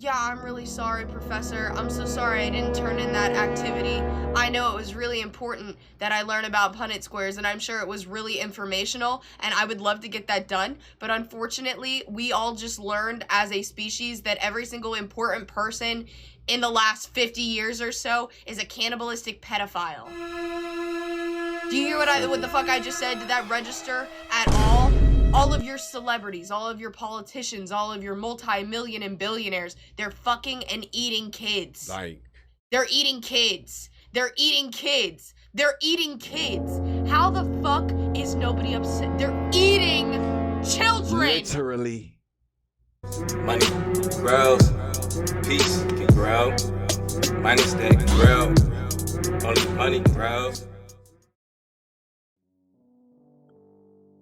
Yeah, I'm really sorry, Professor. I'm so sorry I didn't turn in that activity. I know it was really important that I learn about Punnett squares, and I'm sure it was really informational, and I would love to get that done. But unfortunately, we all just learned as a species that every single important person in the last 50 years or so is a cannibalistic pedophile. Do you hear what the fuck I just said? Did that register at all? All of your celebrities, all of your politicians, all of your multi-million and billionaires, they're fucking and eating kids. They're eating kids. They're eating kids. They're eating kids. How the fuck is nobody upset? They're eating children. Literally. Money grows, peace can grow. Money stay grow. Only money grows.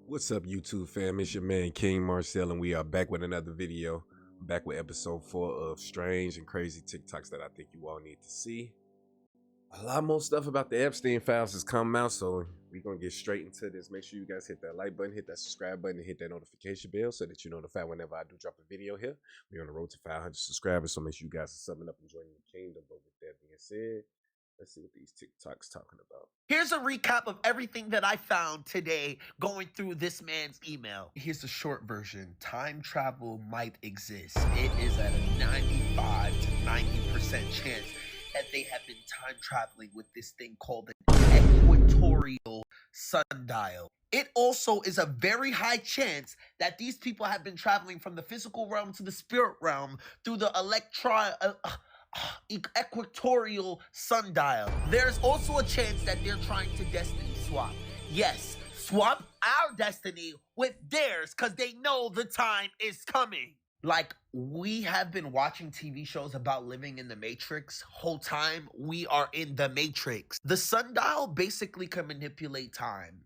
What's up, YouTube fam? It's your man King Marcel, and we are back with another video. Back with episode 4 of strange and crazy TikToks that I think you all need to see. A lot more stuff about the Epstein files has come out, so we're gonna get straight into this. Make sure you guys hit that like button, hit that subscribe button, and hit that notification bell so that you're notified whenever I do drop a video here. We're on the road to 500 subscribers, so make sure you guys are subbing up and joining the kingdom. But with that being said, let's see what these TikToks talking about. Here's a recap of everything that I found today going through this man's email. Here's the short version. Time travel might exist. It is at a 95 to 90% chance that they have been time traveling with this thing called an equatorial sundial. It also is a very high chance that these people have been traveling from the physical realm to the spirit realm through the equatorial sundial. There's also a chance that they're trying to destiny swap. Yes, swap our destiny with theirs because they know the time is coming. Like, we have been watching TV shows about living in the Matrix. Whole time, we are in the Matrix. The sundial basically can manipulate time.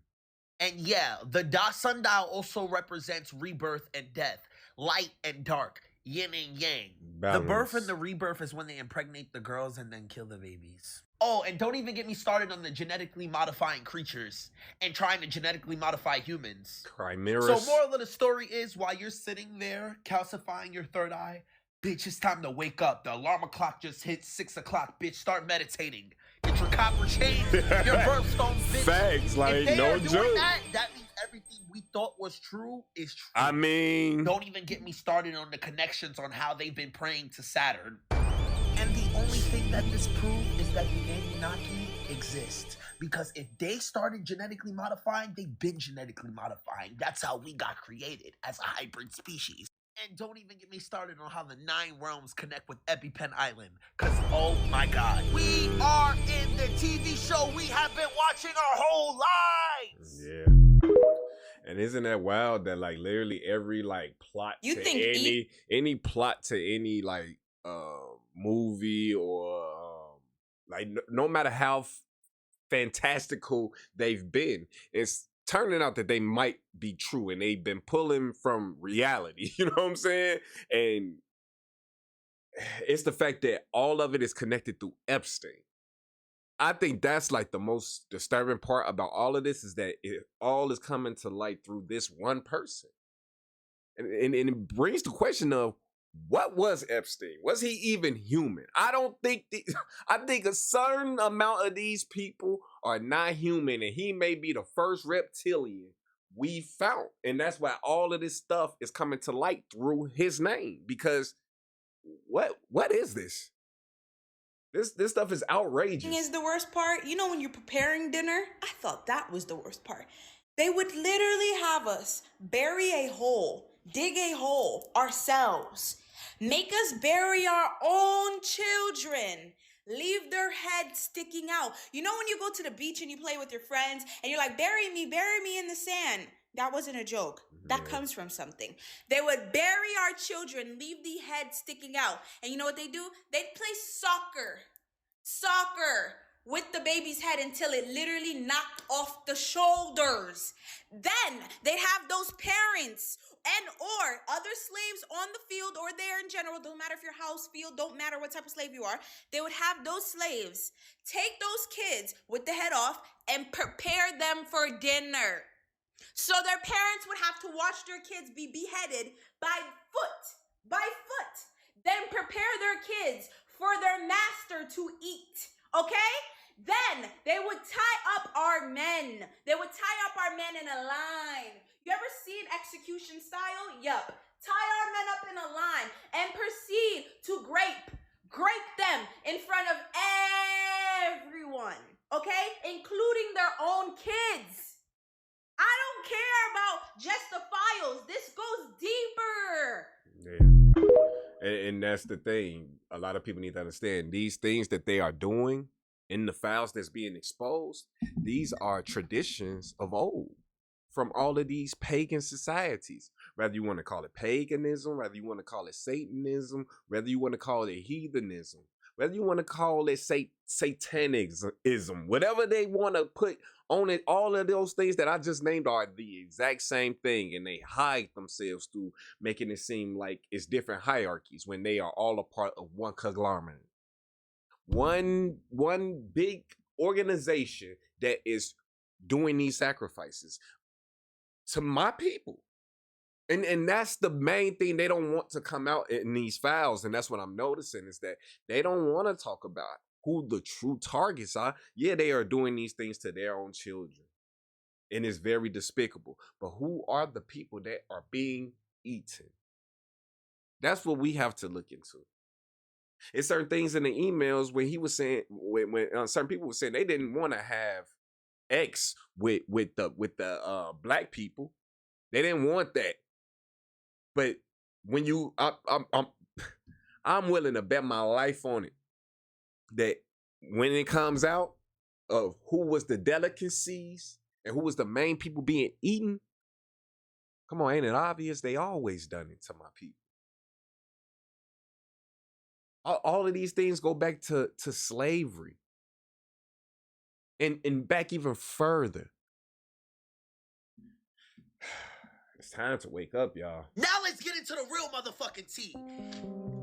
And yeah, the sundial also represents rebirth and death, light and dark, yin and yang. Balance. The birth and the rebirth is when they impregnate the girls and then kill the babies. Oh, and don't even get me started on the genetically modifying creatures and trying to genetically modify humans. Chimeras. So moral of the story is, while you're sitting there calcifying your third eye, bitch, it's time to wake up. The alarm clock just hit 6 o'clock, bitch. Start meditating. Get your copper chains, your birthstones, bitch. Facts, like, no joke. That means everything we thought was true is true. I mean, don't even get me started on the connections on how they've been praying to Saturn. And the only thing that this proves is that the Anunnaki exist. Because if they started genetically modifying, they've been genetically modifying. That's how we got created, as a hybrid species. And don't even get me started on how the 9 realms connect with EpiPen Island. Because, oh my God, we are in the TV show we have been watching our whole lives. Yeah. And isn't that wild that, like, literally every, like, plot You to think any plot to any, like, movie or, like, no matter how fantastical they've been, it's turning out that they might be true, and they've been pulling from reality. You know what I'm saying? And it's the fact that all of it is connected through Epstein. I think that's like the most disturbing part about all of this, is that it all is coming to light through this one person. And it brings the question of, what was Epstein? Was he even human? I don't think I think a certain amount of these people are not human, and he may be the first reptilian we found. And that's why all of this stuff is coming to light through his name. Because what is this? This stuff is outrageous. Is the worst part. You know, when you're preparing dinner, I thought that was the worst part. They would literally have us bury a hole, dig a hole ourselves, make us bury our own children, leave their heads sticking out. You know when you go to the beach and you play with your friends and you're like, bury me in the sand. That wasn't a joke. That comes from something. They would bury our children, leave the head sticking out. And you know what they do? They'd play soccer with the baby's head until it literally knocked off the shoulders. Then they'd have those parents and or other slaves on the field or there in general, don't matter if you're house, field, don't matter what type of slave you are, they would have those slaves take those kids with the head off and prepare them for dinner. So their parents would have to watch their kids be beheaded by foot, then prepare their kids for their master to eat, okay? Then they would tie up our men. They would tie up our men in a line. You ever seen execution style? Yup. Tie our men up in a line and proceed to grape them in front of everyone, okay? Including their own kids. I don't care about just the files. This goes deeper. Yeah. And that's the thing. A lot of people need to understand these things that they are doing in the files that's being exposed. These are traditions of old from all of these pagan societies. Whether you want to call it paganism, whether you want to call it Satanism, whether you want to call it heathenism, whether you want to call it satanicism, whatever they want to put on it, all of those things that I just named are the exact same thing, and they hide themselves through making it seem like it's different hierarchies when they are all a part of one conglomerate. One big organization that is doing these sacrifices to my people. And that's the main thing they don't want to come out in these files. And that's what I'm noticing is that they don't want to talk about who the true targets are. Yeah, they are doing these things to their own children. And it's very despicable. But who are the people that are being eaten? That's what we have to look into. It's certain things in the emails when he was saying, when certain people were saying they didn't want to have X with the black people. They didn't want that. But when you, I'm willing to bet my life on it that when it comes out of who was the delicacies and who was the main people being eaten, come on, ain't it obvious? They always done it to my people. All of these things go back to slavery. And back even further. It's time to wake up, y'all. Now let's get into the real motherfucking tea.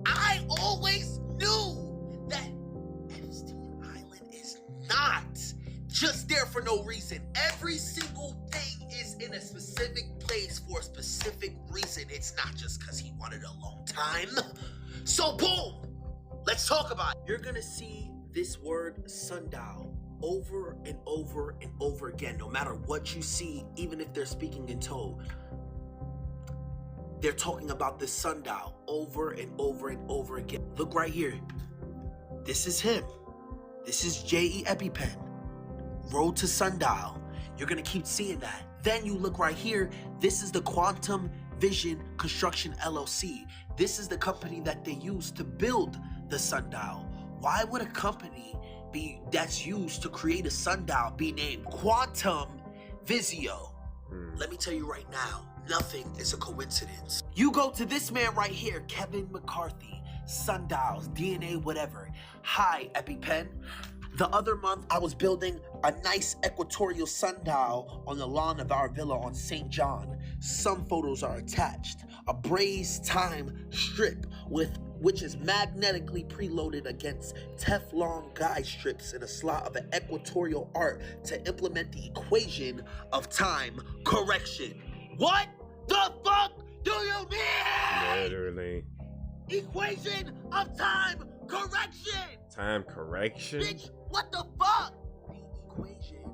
I always knew that Epstein Island is not just there for no reason. Every single thing is in a specific place for a specific reason. It's not just because he wanted a long time. So boom, let's talk about it. You're gonna see this word sundial over and over and over again, no matter what you see, even if they're speaking in Toad. They're talking about this sundial over and over and over again. Look right here. This is him. This is J.E. EpiPen. Road to Sundial. You're going to keep seeing that. Then you look right here. This is the Quantum Vision Construction LLC. This is the company that they use to build the sundial. Why would a company that's used to create a sundial be named Quantum Visio? Let me tell you right now, nothing is a coincidence. You go to this man right here, Kevin McCarthy, sundials, DNA, whatever. Hi, EpiPen. The other month, I was building a nice equatorial sundial on the lawn of our villa on St. John. Some photos are attached. A brazed time strip which is magnetically preloaded against Teflon guide strips in a slot of an equatorial art to implement the equation of time correction. What the fuck do you mean? Literally. Equation of time correction. Time correction? Bitch, what the fuck? The equation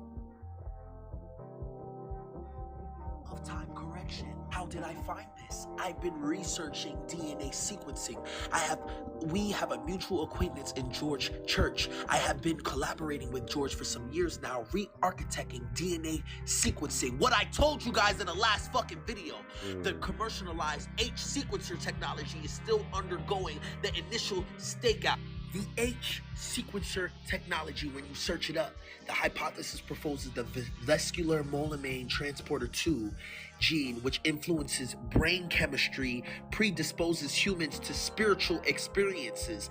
of time correction. How did I find this? I've been researching DNA sequencing. We have a mutual acquaintance in George Church. I have been collaborating with George for some years now, re-architecting DNA sequencing. What I told you guys in the last fucking video, the commercialized H sequencer technology is still undergoing the initial stakeout. The H sequencer technology, when you search it up, the hypothesis proposes the vascular monoamine transporter 2 gene, which influences brain chemistry, predisposes humans to spiritual experiences.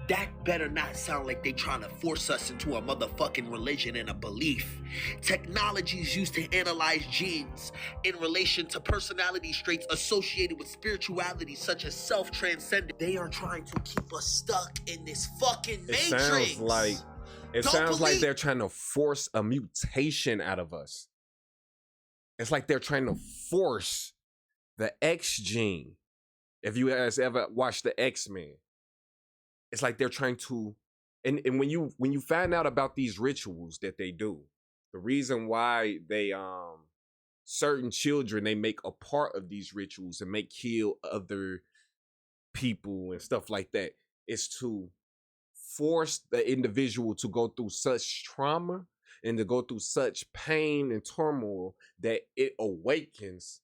That better not sound like they trying to force us into a motherfucking religion and a belief. Technologies used to analyze genes in relation to personality traits associated with spirituality, such as self-transcendence. They are trying to keep us stuck in this fucking matrix. It sounds like they're trying to force a mutation out of us. It's like they're trying to force the X gene. If you guys ever watched the X-Men, it's like they're trying to, and when you find out about these rituals that they do, the reason why they certain children they make a part of these rituals and make kill other people and stuff like that is to force the individual to go through such trauma and to go through such pain and turmoil that it awakens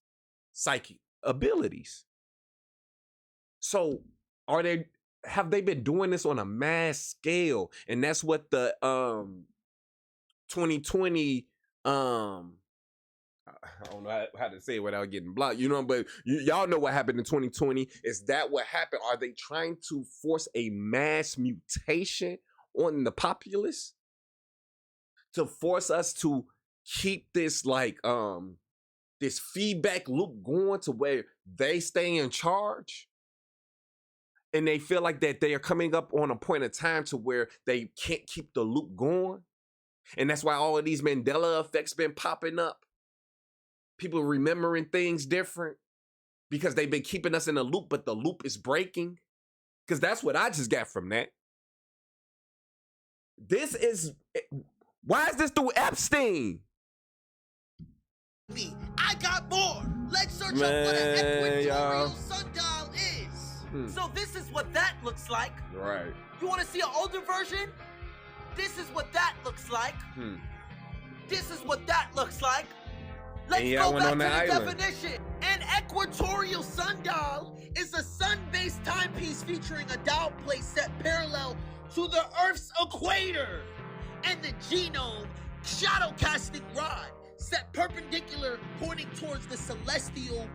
psychic abilities. So have they been doing this on a mass scale? And that's what the 2020 I don't know how to say it without getting blocked, but y'all know what happened in 2020. Is that what happened? Are they trying to force a mass mutation on the populace to force us to keep this this feedback loop going to where they stay in charge? And they feel like that they are coming up on a point of time to where they can't keep the loop going. And that's why all of these Mandela effects been popping up. People remembering things different because they've been keeping us in a loop, but the loop is breaking. Because that's what I just got from that. Why is this through Epstein? I got more. Let's search up what an equatorial sundial is. So this is what that looks like. Right. You want to see an older version? This is what that looks like. This is what that looks like. Let's go back to the definition. An equatorial sundial is a sun-based timepiece featuring a dial plate set parallel to the Earth's equator and the genome shadow casting rod set perpendicular pointing towards the celestial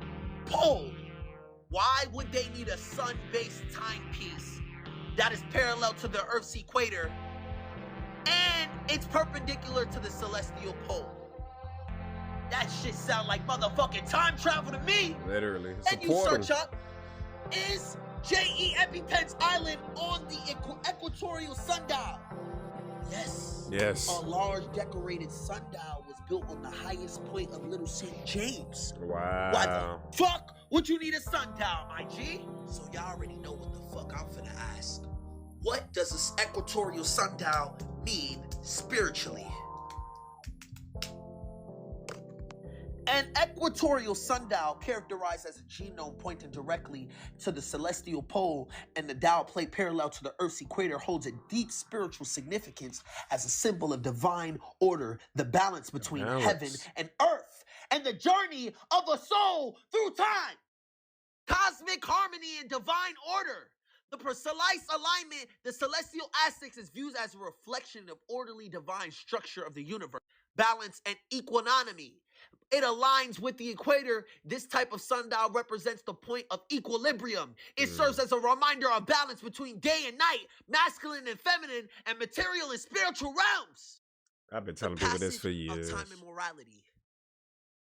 pole. Why would they need a sun-based timepiece that is parallel to the Earth's equator and it's perpendicular to the celestial pole? That shit sound like motherfucking time travel to me. Literally. And you search up, is J.E. EpiPence Island on the equatorial sundial? Yes. Yes. A large decorated sundial was built on the highest point of Little St. James. Wow. Why the fuck would you need a sundial, my G? So y'all already know what the fuck I'm finna ask. What does this equatorial sundial mean spiritually? An equatorial sundial, characterized as a genome pointing directly to the celestial pole and the dial plate parallel to the Earth's equator, holds a deep spiritual significance as a symbol of divine order, the balance between heaven and earth, and the journey of a soul through time. Cosmic harmony and divine order. The precise alignment, the celestial aspects is viewed as a reflection of orderly divine structure of the universe, balance, and equanimity. It aligns with the equator. This type of sundial represents the point of equilibrium. It serves as a reminder of balance between day and night, masculine and feminine, and material and spiritual realms. I've been telling people this for years. Of time and morality.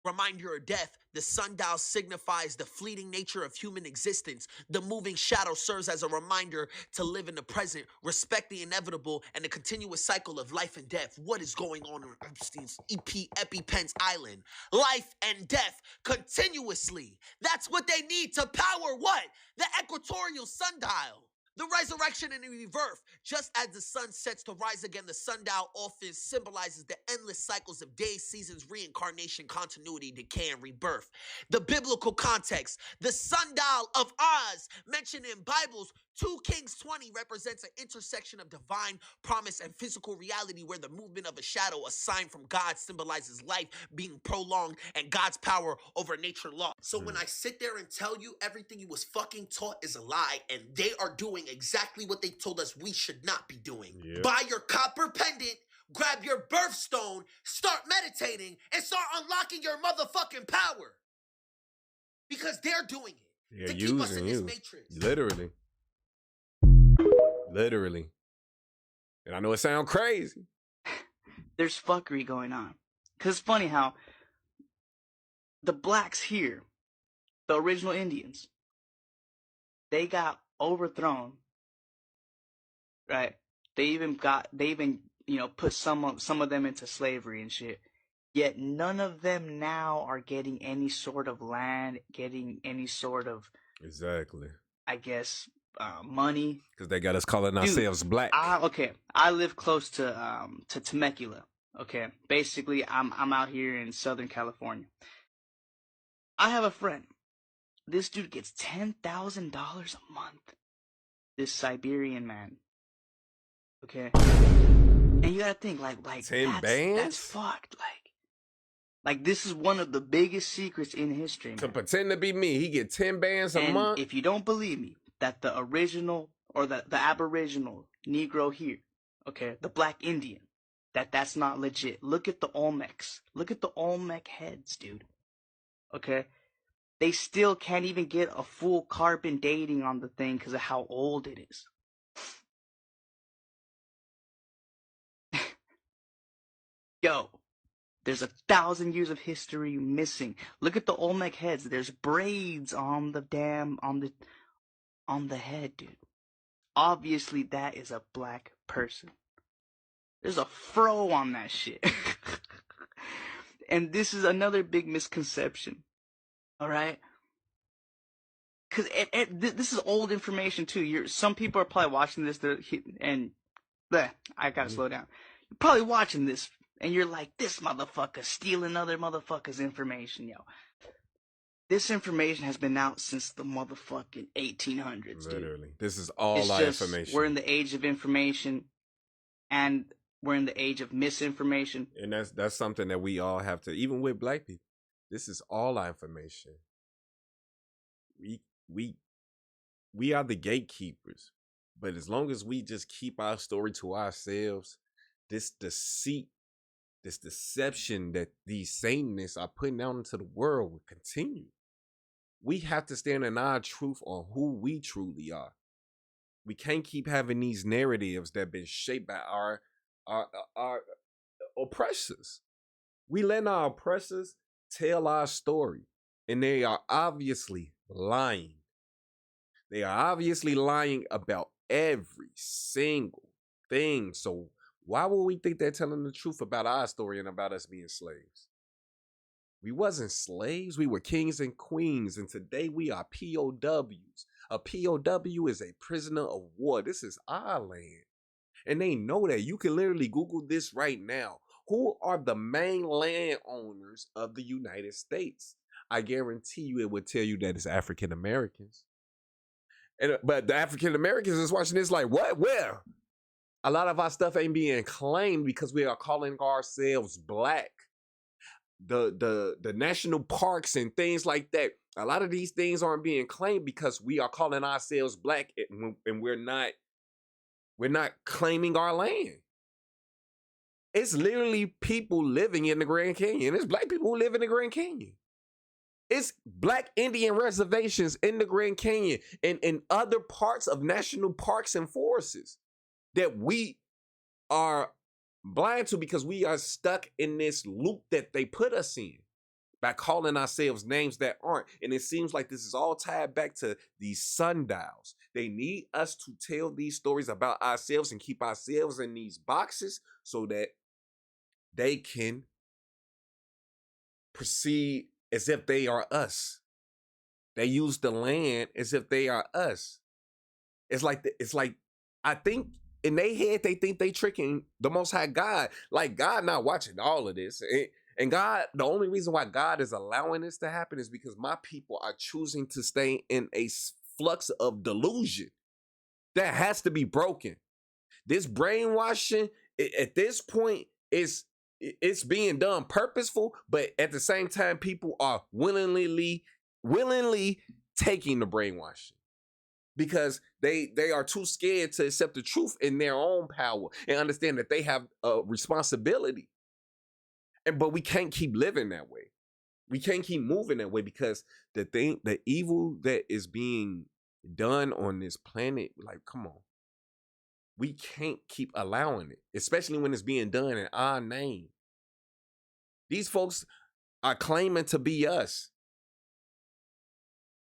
Reminder of death. The sundial signifies the fleeting nature of human existence. The moving shadow serves as a reminder to live in the present, respect the inevitable, and the continuous cycle of life and death. What is going on Epstein's EpiPence Island? Life and death continuously. That's what they need to power what? The equatorial sundial. The resurrection and the rebirth. Just as the sun sets to rise again, the sundial often symbolizes the endless cycles of days, seasons, reincarnation, continuity, decay, and rebirth. The biblical context. The sundial of Oz, mentioned in Bibles 2 Kings 20, represents an intersection of divine promise and physical reality where the movement of a shadow, a sign from God, symbolizes life being prolonged and God's power over nature law. So when I sit there and tell you everything you was fucking taught is a lie, and they are doing exactly what they told us we should not be doing. Yep. Buy your copper pendant, grab your birthstone, start meditating, and start unlocking your motherfucking power. Because they're doing it to keep us in this matrix. Literally. And I know it sounds crazy. There's fuckery going on. Because it's funny how the blacks here, the original Indians, they got overthrown, right? They even put some of them into slavery and shit. Yet none of them now are getting any sort of land, getting any sort of, exactly, I guess, money. Because they got us calling ourselves black. I live close to Temecula. Okay, basically, I'm out here in Southern California. I have a friend. This dude gets $10,000 a month. This Siberian man. Okay, and you gotta think like 10 bands? That's fucked. Like this is one of the biggest secrets in history, man. To pretend to be me, he get 10 bands a month. If you don't believe me, that the original or the Aboriginal Negro here, okay, the Black Indian, that's not legit. Look at the Olmecs. Look at the Olmec heads, dude. Okay, they still can't even get a full carbon dating on the thing because of how old it is. Yo, there's 1,000 years of history missing. Look at the Olmec heads. There's braids on the head, dude. Obviously, that is a black person. There's a fro on that shit. And this is another big misconception. All right? Because this is old information, too. Some people are probably watching this, and I gotta slow down. You're probably watching this, and you're like, this motherfucker stealing other motherfuckers' information, yo. This information has been out since the motherfucking 1800s, dude. Literally. This is all our information. We're in the age of information, and we're in the age of misinformation. And that's something that we all have to, even with black people, this is all our information. We are the gatekeepers. But as long as we just keep our story to ourselves, this deceit, this deception that these Satanists are putting out into the world will continue. We have to stand in our truth on who we truly are. We can't keep having these narratives that have been shaped by our oppressors. We let our oppressors tell our story, and they are obviously lying. They are obviously lying about every single thing. So why would we think they're telling the truth about our story and about us being slaves? We wasn't slaves. We were kings and queens. And today we are POWs. A POW is a prisoner of war. This is our land. And they know that. You can literally Google this right now. Who are the main landowners of the United States? I guarantee you it would tell you that it's African Americans. But the African Americans is watching this like, what? Where? A lot of our stuff ain't being claimed because we are calling ourselves black. The national parks and things like that. A lot of these things aren't being claimed because we are calling ourselves black, and we're not claiming our land. It's literally people living in the Grand Canyon. It's black people who live in the Grand Canyon. It's black Indian reservations in the Grand Canyon and in other parts of national parks and forests that we are blind to because we are stuck in this loop that they put us in by calling ourselves names that aren't. And it seems like this is all tied back to these sundials. They need us to tell these stories about ourselves and keep ourselves in these boxes so that they can proceed as if they are us. They use the land as if they are us. It's like I think in their head they think they tricking the Most High God. Like God not watching all of this. And God, the only reason why God is allowing this to happen is because my people are choosing to stay in a flux of delusion that has to be broken. This brainwashing at this point it's being done purposeful, but at the same time, people are willingly taking the brainwashing because they are too scared to accept the truth in their own power and understand that they have a responsibility. But we can't keep living that way. We can't keep moving that way because the evil that is being done on this planet, like, come on. We can't keep allowing it, especially when it's being done in our name. These folks are claiming to be us.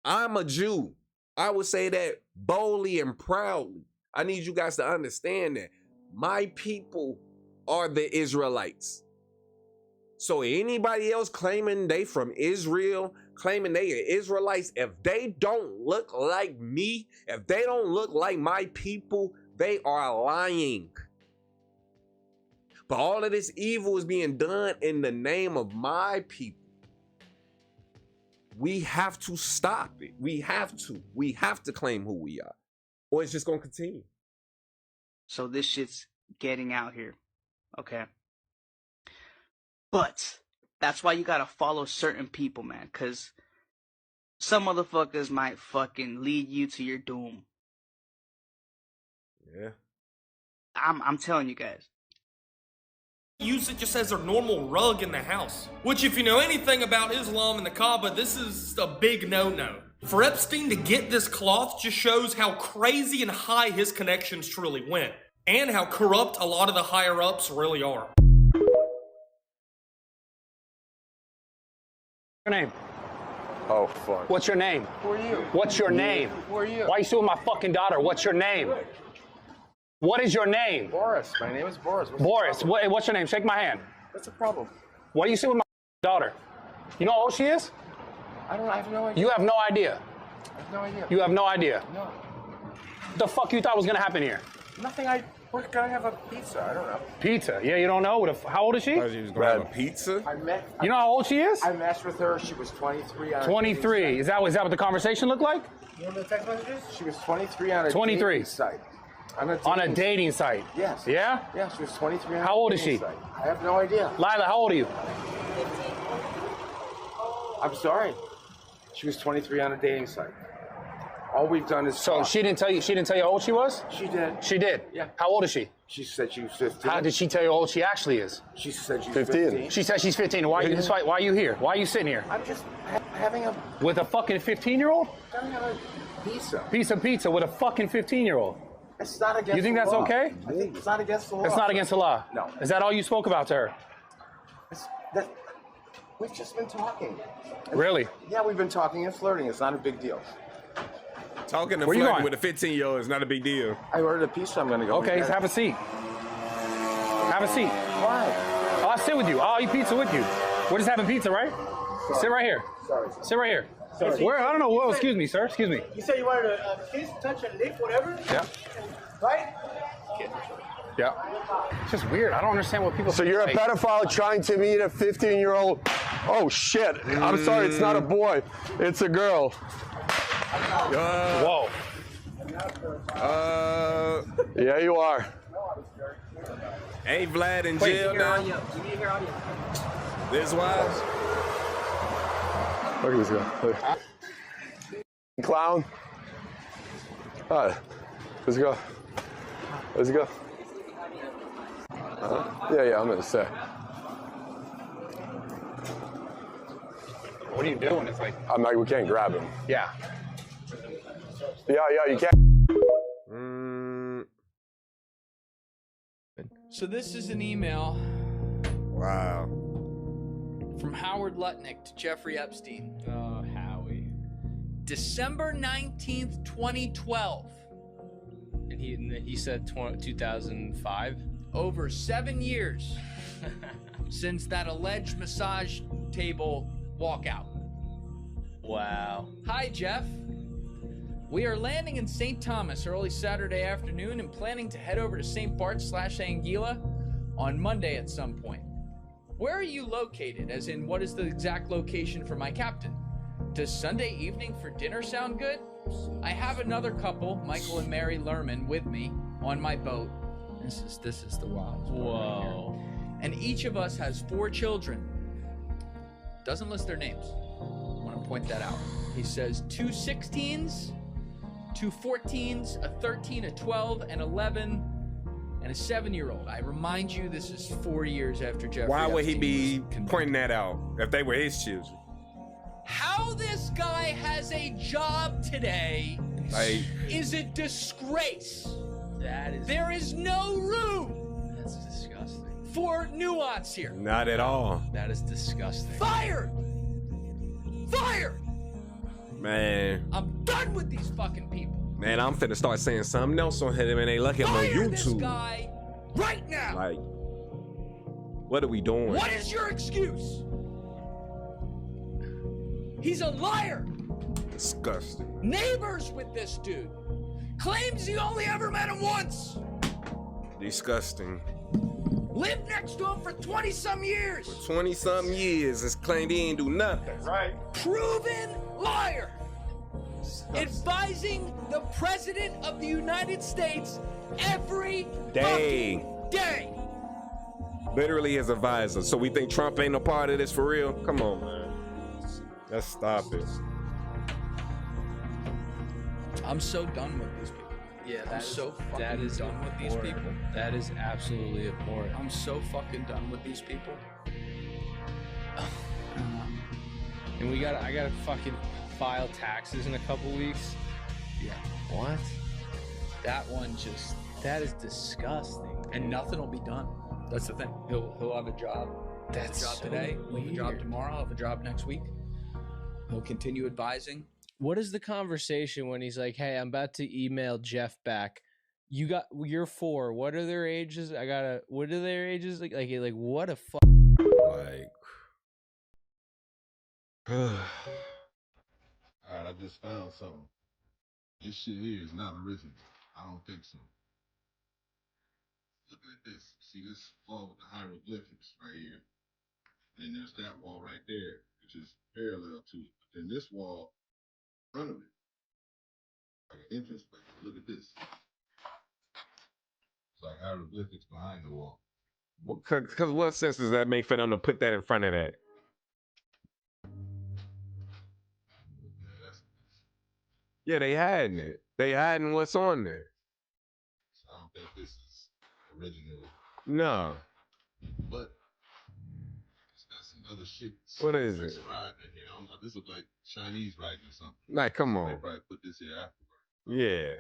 I'm a Jew. I would say that boldly and proudly. I need you guys to understand that. My people are the Israelites. So anybody else claiming they from Israel, claiming they are Israelites, if they don't look like me, if they don't look like my people, they are lying. But all of this evil is being done in the name of my people. We have to stop it. We have to claim who we are, or it's just gonna continue. So this shit's getting out here. Okay. But that's why you gotta follow certain people, man. Cause some motherfuckers might fucking lead you to your doom. Yeah. I'm telling you guys. Use it just as a normal rug in the house. Which, if you know anything about Islam and the Kaaba, this is a big no-no. For Epstein to get this cloth just shows how crazy and high his connections truly went. And how corrupt a lot of the higher-ups really are. Your name? Oh, fuck. What's your name? Who are you? What's your name? Who are you? Why are you suing my fucking daughter? What's your name? What is your name? Boris. My name is Boris. Boris, what's your name? Shake my hand. What's the problem? What are you suing my daughter? You know how old she is? I have no idea. You have no idea. I have no idea. You have no idea. No. The fuck you thought was gonna happen here? Nothing. We're gonna have a pizza. I don't know. Pizza? Yeah, you don't know? How old is she? She was gonna have a pizza? You know how old she is? I matched with her. She was 23 on 23. Is that what the conversation looked like? You remember the text messages? She was 23 on a 23. dating site. On a dating site? Yes. Yeah? Yeah, she was 23 on How a old is dating she? site. I have no idea. Lila, how old are you? I'm sorry. She was 23 on a dating site. All we've done is So talk. she didn't tell you how old she was? She did. She did? Yeah. How old is she? She said she was 15. How did she tell you how old she actually is? She said she was 15. She said she's 15. Why are you here? Why are you sitting here? I'm just having a With a fucking 15-year-old? pizza. Piece of pizza with a fucking 15-year-old. It's not against You think the that's law. okay? I think it's not against the law. It's not against the law? No. Is that all you spoke about to her? We've just been talking. Really? Yeah, we've been talking and flirting. It's not a big deal. Talking and Where you flirting going? with a 15-year-old is not a big deal. I ordered a pizza. I'm going to go. Okay, get it. have a seat. Have a seat. Why? I'll sit with you. I'll eat pizza with you. We're just having pizza, right? Sorry. Sit right here. Sorry. Sit right here. Sorry. Where? I don't know. Whoa, excuse me, sir. Excuse me. You said you wanted a kiss, touch, and lick, whatever? Yeah. Right? Yeah. It's just weird. I don't understand what people So you're a say. pedophile trying to meet a 15-year-old. Oh shit! I'm sorry, it's not a boy, it's a girl. Whoa. Yeah, you are. Hey, Vlad in jail now. This wise. Look at this guy. Look. Clown. All right, let's go. Let's go. Yeah, I'm gonna say. What are you doing? It's like, I'm like, we can't grab him. yeah. Yeah, you can't. So this is an email Wow. from Howard Lutnick to Jeffrey Epstein. Oh, Howie. December 19th, 2012. And he said 2005? Over 7 years since that alleged massage table walkout. Wow. Hi, Jeff. We are landing in St. Thomas early Saturday afternoon and planning to head over to St. Bart/Anguilla on Monday at some point. Where are you located? As in, what is the exact location for my captain? Does Sunday evening for dinner sound good? I have another couple, Michael and Mary Lerman, with me on my boat. This is the wildest part right here. Whoa. And each of us has 4 children. Doesn't list their names. I want to point that out. He says 2 16s, 2 14s, a 13, a 12, an 11, and a 7-year-old. I remind you, this is 4 years after Jeffrey Why would he Epstein be was convicted. pointing that out if they were his children? How this guy has a job today Like, is a disgrace. That is. There is no room That's disgusting. for nuance here. not at all. That is disgusting. Fired! Fired! Man, I'm done with these fucking people. man, I'm finna start saying something else on him and they look him on Fire this YouTube. guy right now. Like, what are we doing? What is your excuse? He's a liar. Disgusting. Neighbors with this dude. Claims he only ever met him once. Disgusting. Lived next to him for 20-some years. 20-something years, it's claimed he ain't do nothing. Right. Proven liar. Advising the President of the United States every fucking day. Literally his advisor. So we think Trump ain't no part of this for real? Come on, man. Let's stop it. I'm so done with these people. Yeah, I'm so fucking done with these people. That is absolutely abhorrent. I'm so fucking done with these people. And I gotta fucking file taxes in a couple weeks. Yeah. What? That is disgusting. And nothing will be done. That's the thing. He'll have a job. That's He'll have a job so today. He'll have a job weird. tomorrow. He'll have a job next week. He'll continue advising. What is the conversation when he's like, "Hey, I'm about to email Jeff back. You're 4. What are their ages? What are their ages? Like what a fuck." Like. Alright, I just found something. This shit here is not original. I don't think so. Look at this. See this wall with the hieroglyphics right here. And there's that wall right there, which is parallel to it. But then this wall in front of it, like an entrance way. Look at this. It's like hieroglyphics behind the wall. Because what sense does that make for them to put that in front of that? Yeah, they hiding it. They hiding what's on there. So I don't think this is original. No. But it's got some other shit. What is it? This looks like Chinese writing or something. Like, come They on. probably put this here afterward. Yeah.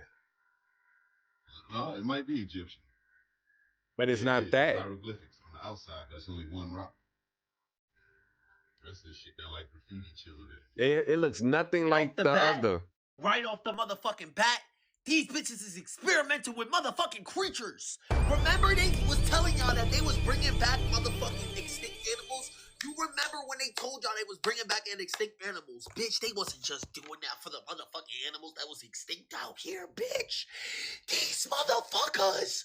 No, it might be Egyptian. But it's not It's that. hieroglyphics on the outside. That's only one rock. The rest of this shit got like graffiti chilled in. It looks nothing like the bat. other. Right off the motherfucking bat, these bitches is experimenting with motherfucking creatures. Remember they was telling y'all that they was bringing back motherfucking extinct animals? You remember when they told y'all they was bringing back extinct animals? Bitch, they wasn't just doing that for the motherfucking animals that was extinct out here, bitch. These motherfuckers,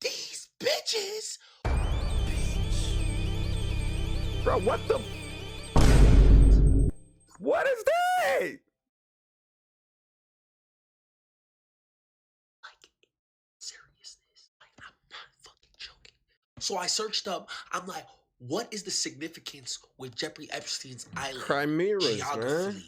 these bitches. Bro, what the? What is that? So I searched up, I'm like, what is the significance with Jeffrey Epstein's island? Chimeras, geography? man.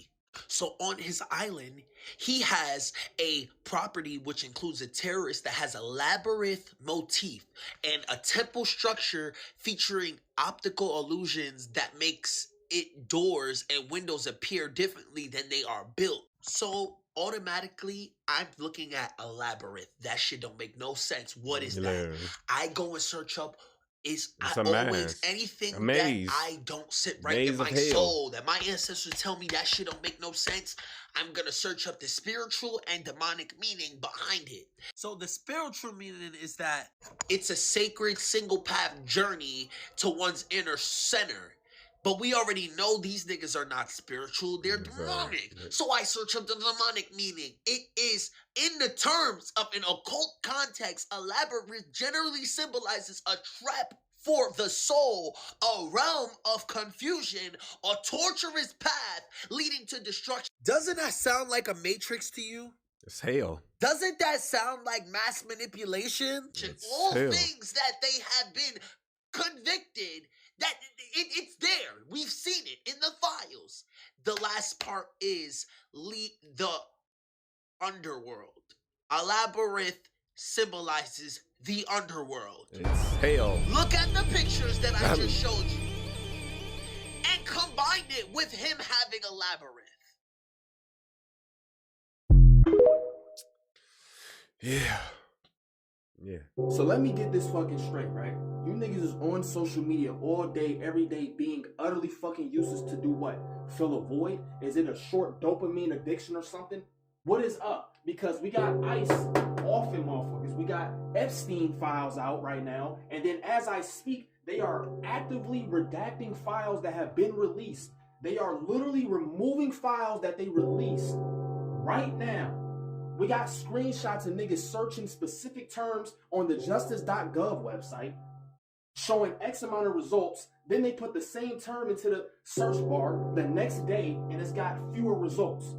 So on his island, he has a property which includes a terrace that has a labyrinth motif and a temple structure featuring optical illusions that makes it doors and windows appear differently than they are built. So automatically, I'm looking at a labyrinth. That shit don't make no sense. What is that? I go and search up. It's a always maze. anything A maze. that I don't sit right Maze in my of hell. soul, that my ancestors tell me that shit don't make no sense. I'm gonna search up the spiritual and demonic meaning behind it. So the spiritual meaning is that it's a sacred single path journey to one's inner center. But we already know these niggas are not spiritual, they're demonic. So I search up the demonic meaning. It is, in the terms of an occult context, a labyrinth generally symbolizes a trap for the soul, a realm of confusion, a torturous path leading to destruction. Doesn't that sound like a matrix to you? It's hell. Doesn't that sound like mass manipulation? All hell. things that they have been convicted, that it's there. We've seen it in the files. The last part is the underworld. A labyrinth symbolizes the underworld. It's hell. Look at the pictures that I just showed you and combine it with him having a labyrinth. Yeah. Yeah. So let me get this fucking straight, right? You niggas is on social media all day, every day, being utterly fucking useless to do what? Fill a void? Is it a short dopamine addiction or something? What is up? Because we got ICE off in motherfuckers. We got Epstein files out right now. And then as I speak, they are actively redacting files that have been released. They are literally removing files that they released right now. We got screenshots of niggas searching specific terms on the justice.gov website, showing X amount of results. Then they put the same term into the search bar the next day, and it's got fewer results.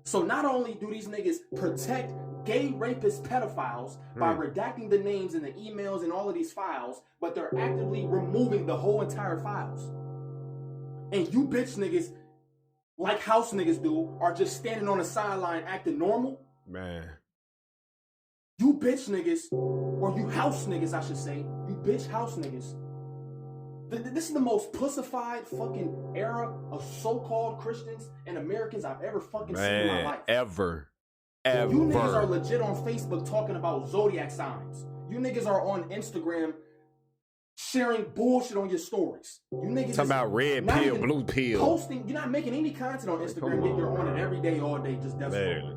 So not only do these niggas protect gay rapist pedophiles by redacting the names and the emails and all of these files, but they're actively removing the whole entire files. And you bitch niggas, like house niggas do, are just standing on the sideline acting normal. Man. You bitch niggas, or you house niggas, I should say, you bitch house niggas. This is the most pussified fucking era of so-called Christians and Americans I've ever fucking seen in my life. Ever. You niggas are legit on Facebook talking about zodiac signs. You niggas are on Instagram sharing bullshit on your stories. You niggas talking about red pill, blue pill. Posting, you're not making any content on Instagram, yet you're on it every day, all day, just death scrolling.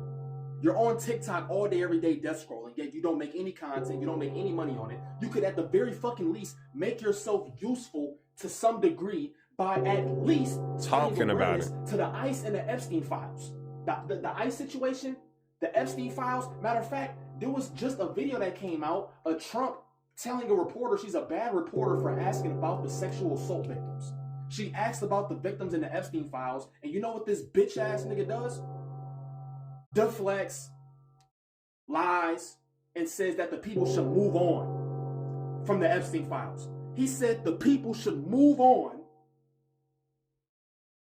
You're on TikTok all day, every day, death scrolling, yet you don't make any content, you don't make any money on it. You could at the very fucking least make yourself useful to some degree by at least talking about it to the ICE and the Epstein files. The ICE situation, the Epstein files. Matter of fact, there was just a video that came out of Trump telling a reporter she's a bad reporter for asking about the sexual assault victims. She asked about the victims in the Epstein files, and you know what this bitch ass nigga does? Deflects, lies, and says that the people should move on from the Epstein files. He said the people should move on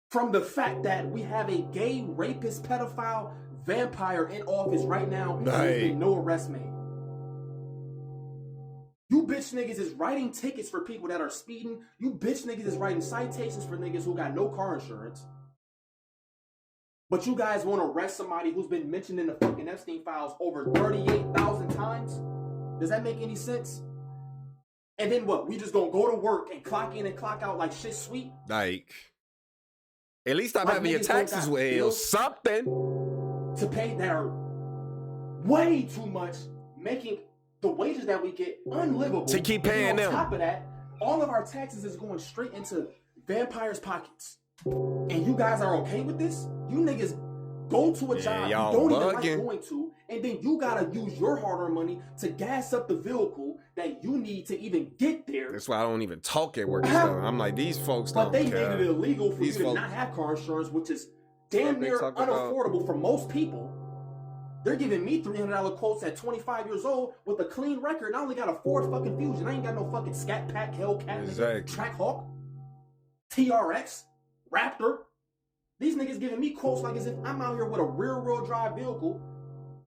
from the fact that we have a gay rapist, pedophile, vampire in office right now, and there's been no arrest made. You bitch niggas is writing tickets for people that are speeding. You bitch niggas is writing citations for niggas who got no car insurance. But you guys want to arrest somebody who's been mentioned in the fucking Epstein files over 38,000 times? Does that make any sense? And then what? We just gonna go to work and clock in and clock out like shit sweet? Like, at least stop having your taxes with something to pay that are way too much, making the wages that we get unlivable. To keep paying them. On top of that, all of our taxes is going straight into vampires' pockets. And you guys are okay with this? You niggas go to a job you don't even like going to, and then you gotta use your hard-earned money to gas up the vehicle that you need to even get there. That's why I don't even talk at work. I'm like, these folks don't But they care. made it illegal for you to not have car insurance, which is damn near unaffordable for most people. They're giving me $300 quotes at 25 years old with a clean record. I only got a Ford fucking Fusion. I ain't got no fucking Scat Pack, Hellcat, Trackhawk, TRX, Raptor. These niggas giving me quotes like as if I'm out here with a rear-wheel drive vehicle,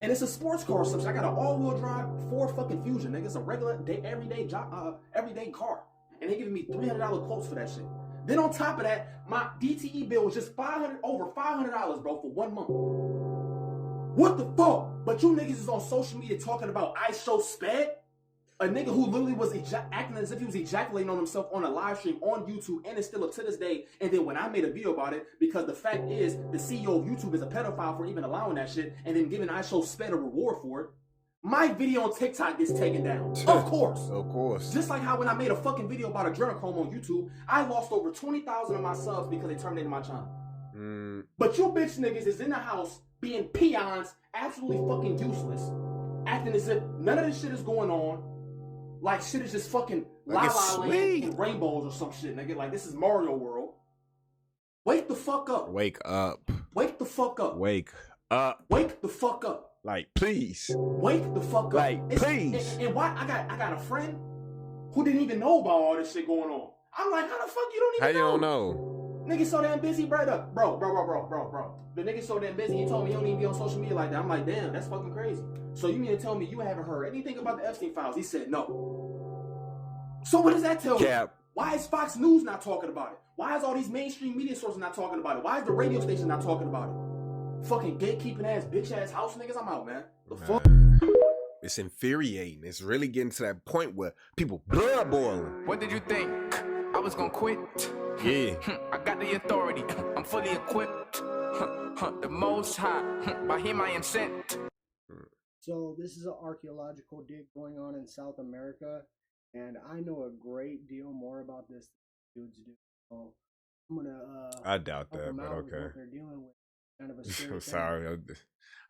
and it's a sports car or something. I got an all-wheel drive Ford fucking Fusion, nigga. It's a regular day, everyday car, and they giving me $300 quotes for that shit. Then on top of that, my DTE bill was just over $500, bro, for 1 month. What the fuck? But you niggas is on social media talking about I show sped? A nigga who literally was acting as if he was ejaculating on himself on a live stream on YouTube, and it's still up to this day. And then when I made a video about it, because the fact is the CEO of YouTube is a pedophile for even allowing that shit, and then giving I show sped a reward for it, my video on TikTok gets taken down. Of course. Of course. Just like how when I made a fucking video about adrenochrome on YouTube, I lost over 20,000 of my subs because they terminated my channel. But you bitch niggas is in the house being peons, absolutely fucking useless, acting as if none of this shit is going on, like shit is just fucking La La Land and rainbows or some shit, nigga. Like this is Mario World. Wake the fuck up. Wake up. Wake the fuck up. Wake up. Wake the fuck up. Like, please. Wake the fuck up. Like, please. And why I got a friend who didn't even know about all this shit going on. I'm like, how the fuck you don't even know? How you don't know? Nigga so damn busy, bro. Bro. The nigga so damn busy, he told me he don't even be on social media like that. I'm like, damn, that's fucking crazy. So you mean to tell me you haven't heard anything about the Epstein files? He said no. So what does that tell you? Why is Fox News not talking about it? Why is all these mainstream media sources not talking about it? Why is the radio station not talking about it? Fucking gatekeeping ass, bitch ass house niggas, I'm out, man. The fuck? It's infuriating. It's really getting to that point where people blood boiling. What did you think? I was gonna quit? Yeah. I got the authority. I'm fully equipped. The Most High. By Him I am sent. So this is an archaeological dig going on in South America, and I know a great deal more about this than dudes do. So I'm gonna I doubt help that, them but out with okay. what they're dealing with. Kind of a scary I'm thing. sorry.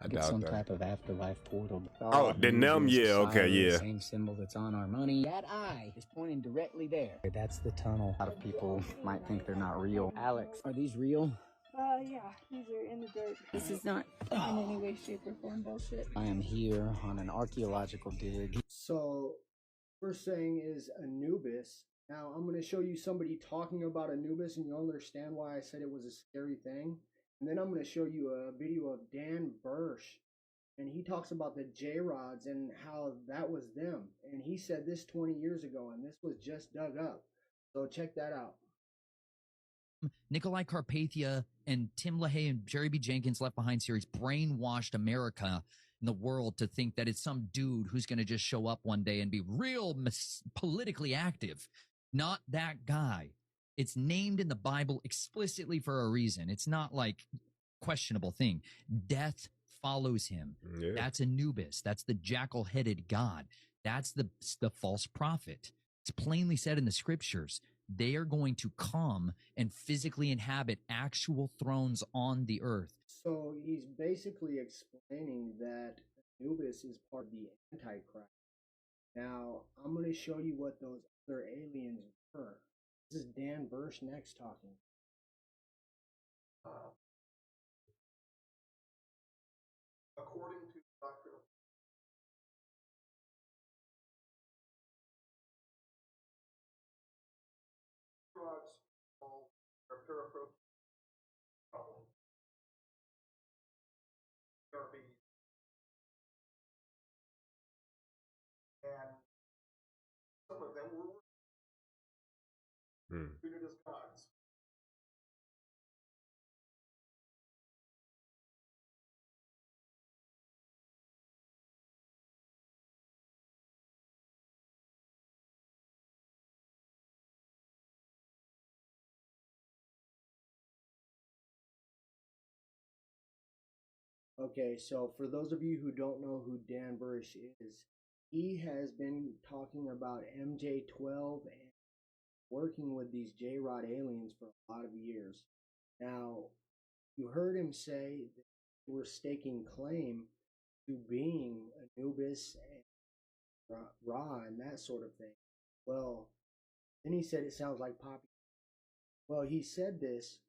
I Get doubt some that. type of afterlife portal. Oh, then them, yeah, okay, yeah. Same symbol that's on our money. That eye is pointing directly there. That's the tunnel. A lot of people might think they're not real. Alex, are these real? Yeah, these are in the dirt. This is not in any way, shape, or form bullshit. I am here on an archaeological dig. So, first thing is Anubis. Now, I'm going to show you somebody talking about Anubis, and you'll understand why I said it was a scary thing. And then I'm going to show you a video of Dan Bursch, and he talks about the J-Rods and how that was them. And he said this 20 years ago, and this was just dug up. So check that out. Nikolai Carpathia and Tim LaHaye and Jerry B. Jenkins Left Behind series brainwashed America and the world to think that it's some dude who's going to just show up one day and be real politically active. Not that guy. It's named in the Bible explicitly for a reason. It's not like questionable thing. Death follows him. Yeah. That's Anubis. That's the jackal-headed god. That's the false prophet. It's plainly said in the scriptures. They are going to come and physically inhabit actual thrones on the earth. So he's basically explaining that Anubis is part of the Antichrist. Now, I'm going to show you what those other aliens were. This is Dan Bursch next talking. According to Dr. Rods are peripheral and some of them were treated as gods. Okay, so for those of you who don't know who Dan Bursch is, he has been talking about MJ-12 and working with these J-Rod aliens for a lot of years. Now, you heard him say that we're staking claim to being Anubis and Ra and that sort of thing. Well, then he said it sounds like Poppy. Well, he said this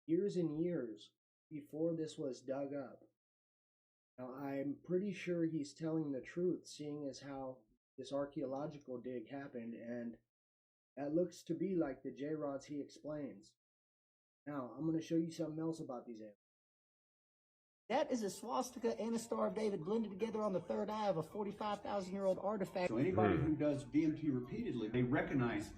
years and years before this was dug up. Now, I'm pretty sure he's telling the truth, seeing as how this archaeological dig happened, and that looks to be like the J-Rods he explains. Now, I'm going to show you something else about these aliens. That is a swastika and a Star of David blended together on the third eye of a 45,000-year-old artifact. So anybody who does DMT repeatedly, they recognize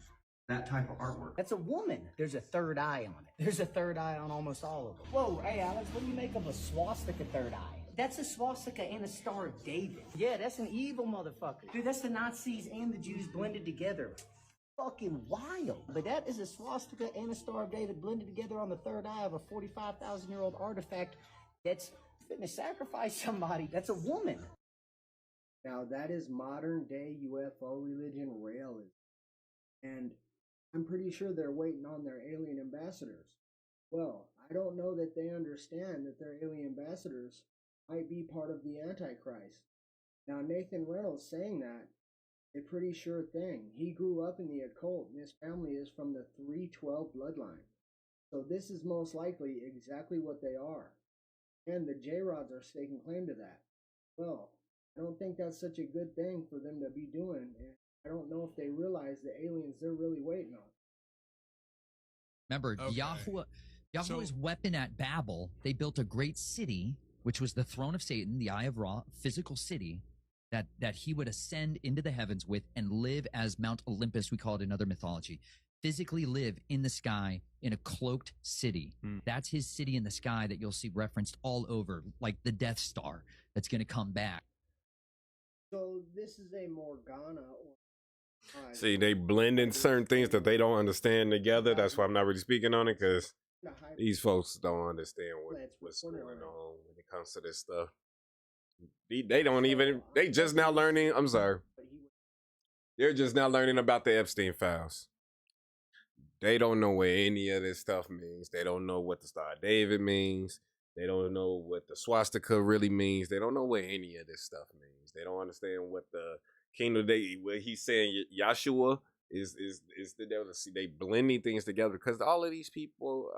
that type of artwork. That's a woman. There's a third eye on it. There's a third eye on almost all of them. Whoa, hey Alex, what do you make of a swastika third eye? That's a swastika and a Star of David. Yeah, that's an evil motherfucker. Dude, that's the Nazis and the Jews blended together. Fucking wild. But that is a swastika and a Star of David blended together on the third eye of a 45,000-year-old artifact that's fitting to sacrifice somebody. That's a woman. Now, that is modern-day UFO religion realism. And I'm pretty sure they're waiting on their alien ambassadors. Well, I don't know that they understand that their alien ambassadors might be part of the Antichrist. Now, Nathan Reynolds saying that, a pretty sure thing. He grew up in the occult, and his family is from the 312 bloodline. So this is most likely exactly what they are. And the J-Rods are staking claim to that. Well, I don't think that's such a good thing for them to be doing, and I don't know if they realize the aliens they're really waiting on. Remember, Yahweh's weapon at Babel, they built a great city, which was the throne of Satan, the Eye of Ra, physical city, that he would ascend into the heavens with and live as Mount Olympus, we call it in other mythology. Physically live in the sky in a cloaked city. That's his city in the sky that you'll see referenced all over, like the Death Star that's going to come back. So this is a Morgana or See, they blend in certain things that they don't understand together. That's why I'm not really speaking on it, because these folks don't understand what's going on when it comes to this stuff. They don't even, they just now learning, I'm sorry. They're just now learning about the Epstein files. They don't know what any of this stuff means. They don't know what the Star of David means. They don't know what the swastika really means. They don't know what any of this stuff means. They don't understand what the kingdom what he's saying Yahshua is the devil. See, they blending things together because all of these people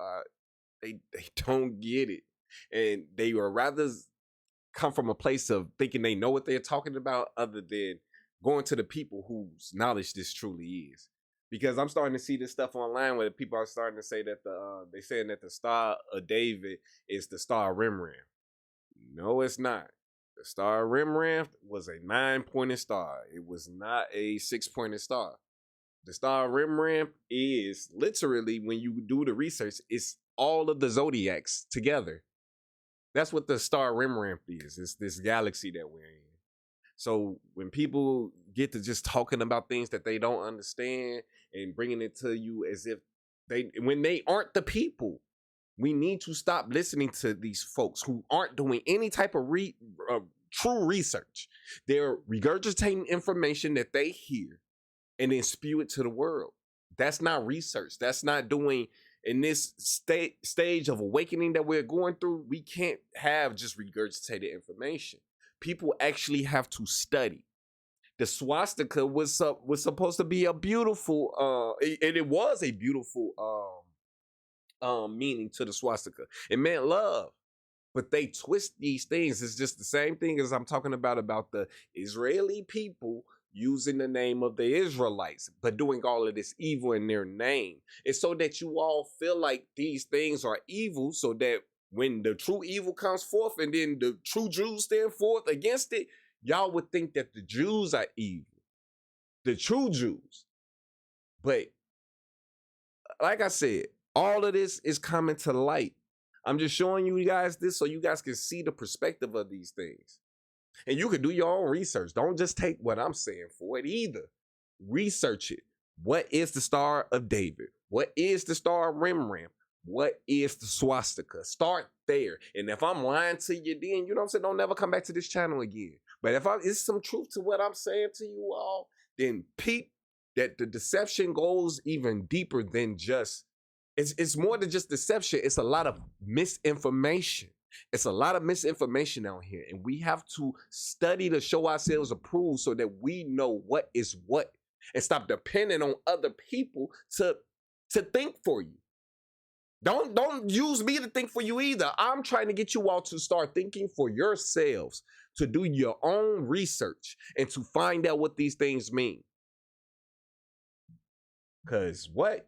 they don't get it. And they would rather come from a place of thinking they know what they're talking about other than going to the people whose knowledge this truly is. Because I'm starting to see this stuff online where people are starting to say that they saying that the Star of David is the Star of Rembrandt. No, it's not. The Star of Rembrandt was a 9-pointed star. It was not a 6-pointed star. The Star of Rembrandt is literally, when you do the research, it's all of the zodiacs together. That's what the Star of Rembrandt is. It's this galaxy that we're in. So when people get to just talking about things that they don't understand and bringing it to you as if when they aren't the people, we need to stop listening to these folks who aren't doing any type of true research. They're regurgitating information that they hear and then spew it to the world. That's not research. That's not doing, in this stage of awakening that we're going through, we can't have just regurgitated information. People actually have to study. The swastika was supposed to be a beautiful, and it was a beautiful meaning to the swastika. It meant love, but they twist these things. It's just the same thing as I'm talking about the Israeli people using the name of the Israelites, but doing all of this evil in their name. It's so that you all feel like these things are evil, so that when the true evil comes forth and then the true Jews stand forth against it, y'all would think that the Jews are evil, the true Jews. But like I said, all of this is coming to light. I'm just showing you guys this so you guys can see the perspective of these things. And you can do your own research. Don't just take what I'm saying for it either. Research it. What is the Star of David? What is the Star of Rembrandt? What is the swastika? Start there. And if I'm lying to you, then, you know what I'm saying, don't never come back to this channel again. But if it's some truth to what I'm saying to you all, then peep that the deception goes even deeper than just, it's more than just deception. It's a lot of misinformation. It's a lot of misinformation out here. And we have to study to show ourselves approved so that we know what is what and stop depending on other people to think for you. Don't use me to think for you either. I'm trying to get you all to start thinking for yourselves, to do your own research and to find out what these things mean. Because what?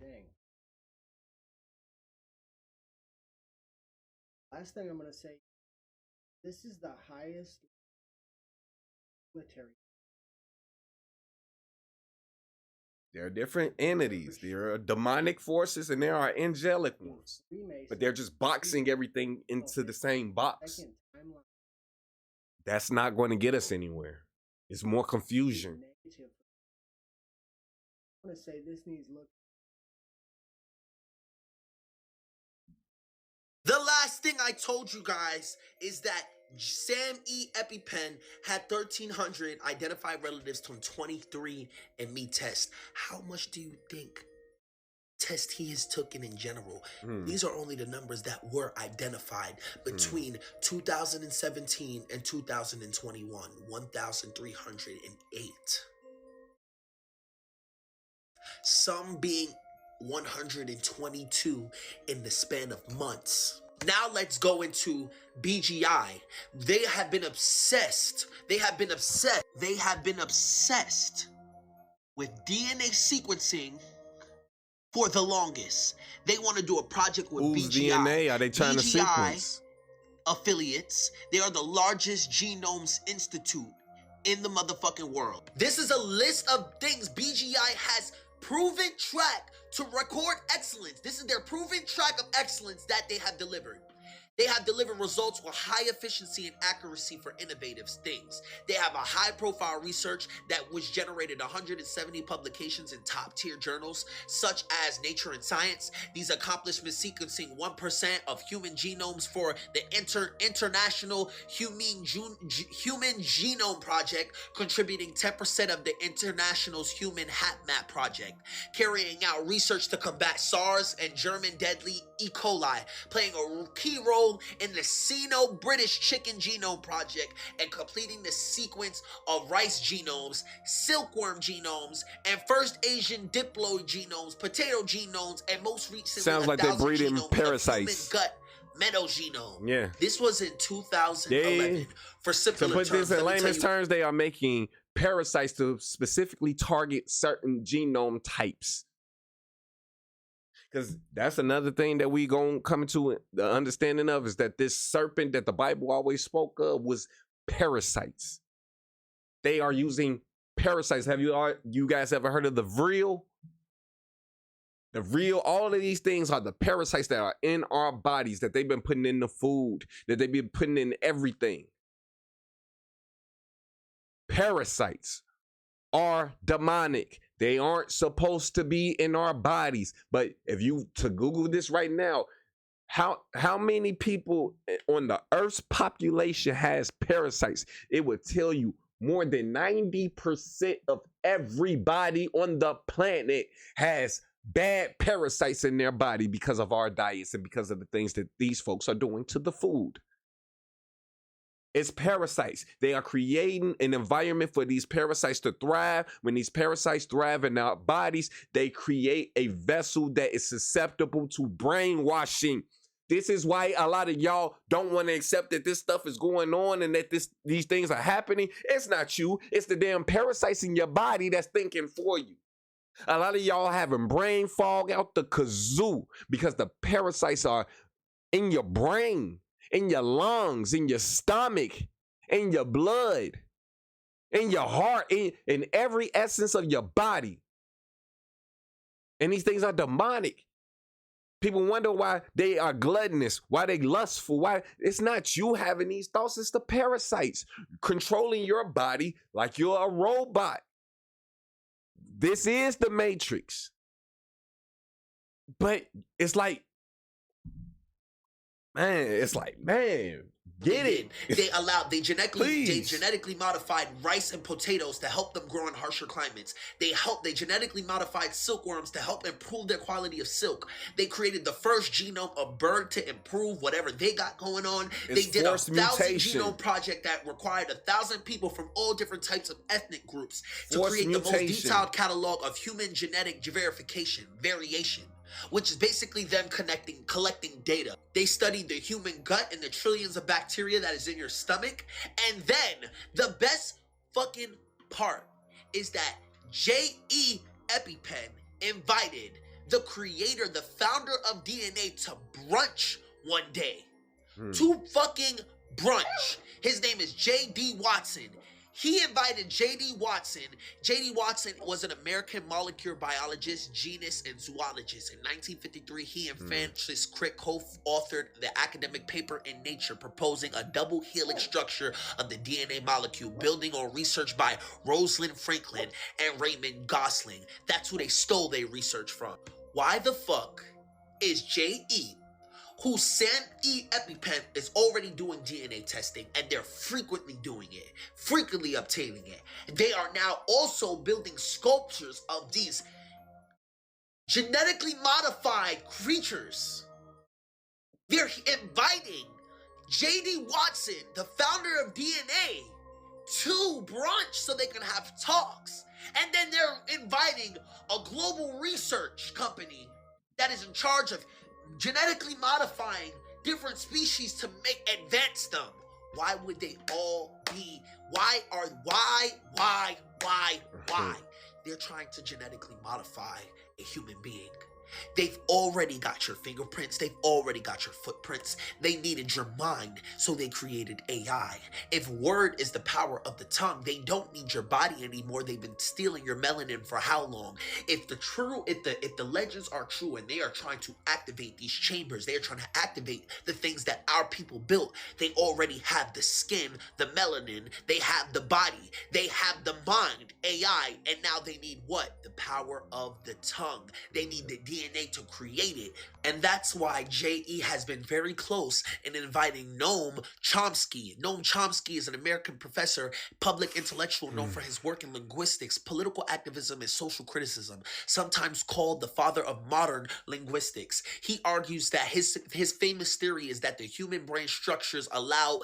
Last thing I'm going to say, this is the highest military. There are different entities. There are demonic forces and there are angelic ones. But they're just boxing everything into the same box. That's not going to get us anywhere. It's more confusion. I want to say this needs look. The last thing I told you guys is that Sam E. EpiPen had 1,300 identified relatives from 23andMe test. How much do you think test he has taken in general? These are only the numbers that were identified between 2017 and 2021. 1,308. Some being 122 in the span of months. Now let's go into BGI. They have been obsessed. They have been obsessed with DNA sequencing for the longest. They want to do a project with Whose BGI. DNA are they trying to sequence? Affiliates. They are the largest genomes institute in the motherfucking world. This is a list of things BGI has proven track to record excellence. This is their proven track of excellence that they have delivered. They have delivered results with high efficiency and accuracy for innovative things. They have a high-profile research which generated 170 publications in top-tier journals, such as Nature and Science. These accomplishments sequencing 1% of human genomes for the International Human Genome Project, contributing 10% of the International's Human HapMap Project, carrying out research to combat SARS and German deadly E. coli, playing a key role in the Sino-British Chicken Genome Project, and completing the sequence of rice genomes, silkworm genomes, and first Asian diploid genomes, potato genomes, and most recently sounds like they're breeding parasites. Human gut metagenome. Yeah. This was in 2011. For simpler to put terms, this in let me tell layman's you- terms, they are making parasites to specifically target certain genome types. Because that's another thing that we gonna come to the understanding of, is that this serpent that the Bible always spoke of was parasites. They are using parasites. Have you guys ever heard of the vril? The vril, all of these things are the parasites that are in our bodies, that they've been putting in the food, that they've been putting in everything. Parasites are demonic. They aren't supposed to be in our bodies. But if you to Google this right now, how many people on the Earth's population has parasites? It would tell you more than 90% of everybody on the planet has bad parasites in their body because of our diets and because of the things that these folks are doing to the food. It's parasites. They are creating an environment for these parasites to thrive. When these parasites thrive in our bodies, they create a vessel that is susceptible to brainwashing. This is why a lot of y'all don't want to accept that this stuff is going on and that these things are happening. It's not you. It's the damn parasites in your body that's thinking for you. A lot of y'all having brain fog out the kazoo because the parasites are in your brain, in your lungs, in your stomach, in your blood, in your heart, in every essence of your body. And these things are demonic. People wonder why they are gluttonous, why they lustful, why it's not you having these thoughts, it's the parasites controlling your body like you're a robot. This is the Matrix. But it's like, man, get it. They genetically modified rice and potatoes to help them grow in harsher climates. They genetically modified silkworms to help improve their quality of silk. They created the first genome of bird to improve whatever they got going on. It's they did a forced 1,000 mutation. genome project that required 1,000 people from all different types of ethnic groups to Forced create the most mutation. detailed catalog of human genetic variation, which is basically them collecting data. They studied the human gut and the trillions of bacteria that is in your stomach. And then the best fucking part is that J.E. EpiPen invited the creator, the founder of DNA, to brunch one day. To fucking brunch. His name is J.D. Watson. He invited J.D. Watson. J.D. Watson was an American molecular biologist, genus, and zoologist. In 1953, he and Francis Crick co-authored the academic paper in Nature proposing a double helix structure of the DNA molecule, building on research by Rosalind Franklin and Raymond Gosling. That's who they stole their research from. Why the fuck is J.E., who Sam E. EpiPen is already doing DNA testing, and they're frequently doing it, frequently obtaining it. They are now also building sculptures of these genetically modified creatures. They're inviting J.D. Watson, the founder of DNA, to brunch so they can have talks. And then they're inviting a global research company that is in charge of genetically modifying different species to advance them. Why would they all be? Why? They're trying to genetically modify a human being. They've already got your fingerprints. They've already got your footprints. They needed your mind, so they created AI. If word is the power of the tongue, they don't need your body anymore. They've been stealing your melanin for how long? If the legends are true and they are trying to activate these chambers, they are trying to activate the things that our people built. They already have the skin, the melanin, they have the body, they have the mind, AI, and now they need what? The power of the tongue. They need the DNA to create it. And that's why J.E. has been very close in inviting Noam Chomsky. Noam Chomsky is an American professor, public intellectual known for his work in linguistics, political activism, and social criticism, sometimes called the father of modern linguistics. He argues that his famous theory is that the human brain structures allow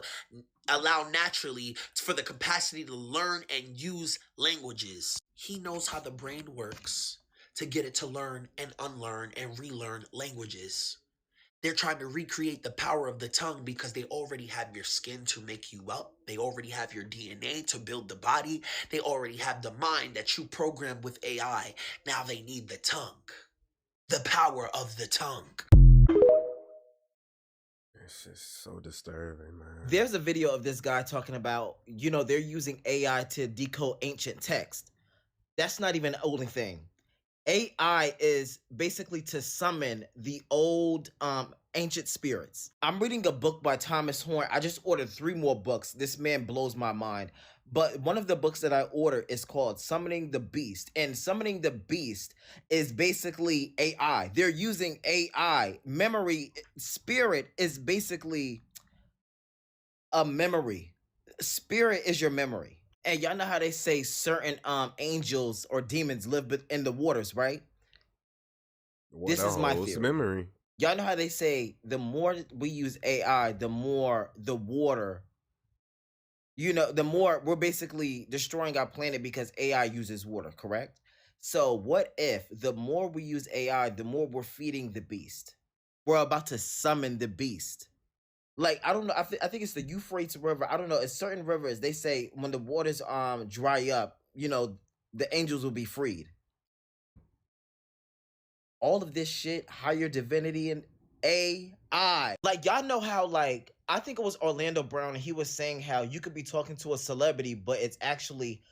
naturally for the capacity to learn and use languages. He knows how the brain works to get it to learn and unlearn and relearn languages. They're trying to recreate the power of the tongue because they already have your skin to make you up. They already have your DNA to build the body. They already have the mind that you program with AI. Now they need the tongue. The power of the tongue. It's just so disturbing, man. There's a video of this guy talking about, they're using AI to decode ancient text. That's not even an only thing. AI is basically to summon the old ancient spirits. I'm reading a book by Thomas Horn. I just ordered 3 more books. This man blows my mind. But one of the books that I ordered is called Summoning the Beast. And Summoning the Beast is basically AI. They're using AI. Memory, spirit is basically a memory. Spirit is your memory. And y'all know how they say certain angels or demons live in the waters, right? This is my theory. Memory. Y'all know how they say the more we use AI, the more the water, the more we're basically destroying our planet because AI uses water, correct? So what if the more we use AI, the more we're feeding the beast? We're about to summon the beast. Like, I don't know. I think it's the Euphrates River. I don't know. It's certain rivers. They say when the waters dry up, the angels will be freed. All of this shit, higher divinity and AI. Like, y'all know how, like, I think it was Orlando Brown, and he was saying how you could be talking to a celebrity, but it's actually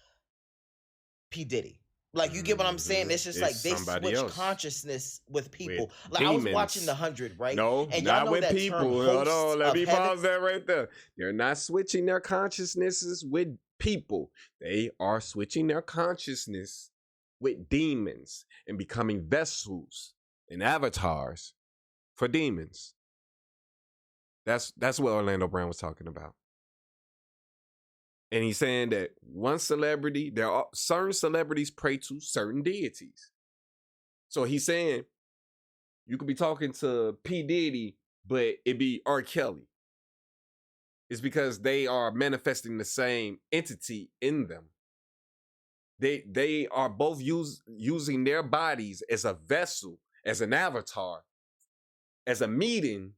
P. Diddy. Like, you get what I'm saying? It's just like they switch consciousness with people. Like, I was watching The 100, right? No, and not with people. Hold on, let me pause that right there. They're not switching their consciousnesses with people. They are switching their consciousness with demons and becoming vessels and avatars for demons. That's what Orlando Brown was talking about. And he's saying that one celebrity, there are certain celebrities pray to certain deities. So he's saying you could be talking to P. Diddy, but it be R. Kelly. It's because they are manifesting the same entity in them. They are both using their bodies as a vessel, as an avatar, as a median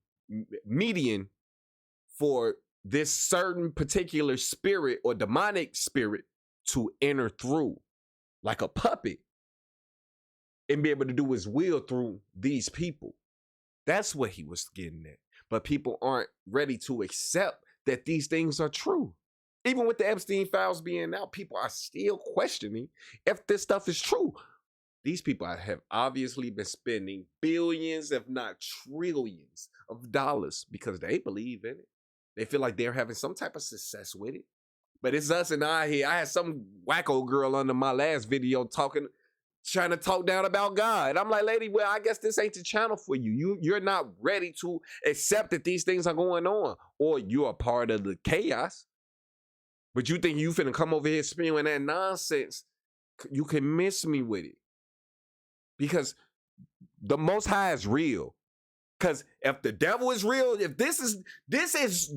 for this certain particular spirit or demonic spirit to enter through like a puppet and be able to do his will through these people. That's what he was getting at. But people aren't ready to accept that these things are true. Even with the Epstein files being out, people are still questioning if this stuff is true. These people have obviously been spending billions, if not trillions of dollars because they believe in it. They feel like they're having some type of success with it. But it's us and I here. I had some wacko girl under my last video trying to talk down about God. I'm like, lady, well, I guess this ain't the channel for you. You're not ready to accept that these things are going on. Or you're a part of the chaos. But you think you finna come over here spewing that nonsense. You can miss me with it. Because the Most High is real. Because if the devil is real, if this is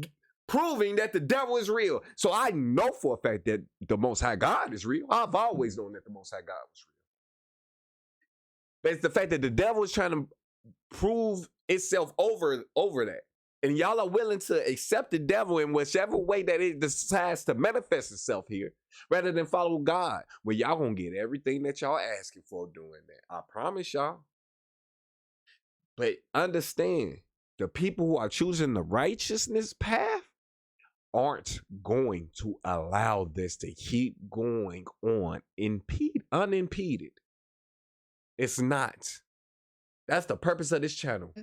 proving that the devil is real. So I know for a fact that the Most High God is real. I've always known that the Most High God was real. But it's the fact that the devil is trying to prove itself over that. And y'all are willing to accept the devil in whichever way that it decides to manifest itself here, rather than follow God. Well, y'all gonna get everything that y'all asking for doing that. I promise y'all. But understand, the people who are choosing the righteousness path aren't going to allow this to keep going on unimpeded. It's not. That's the purpose of this channel.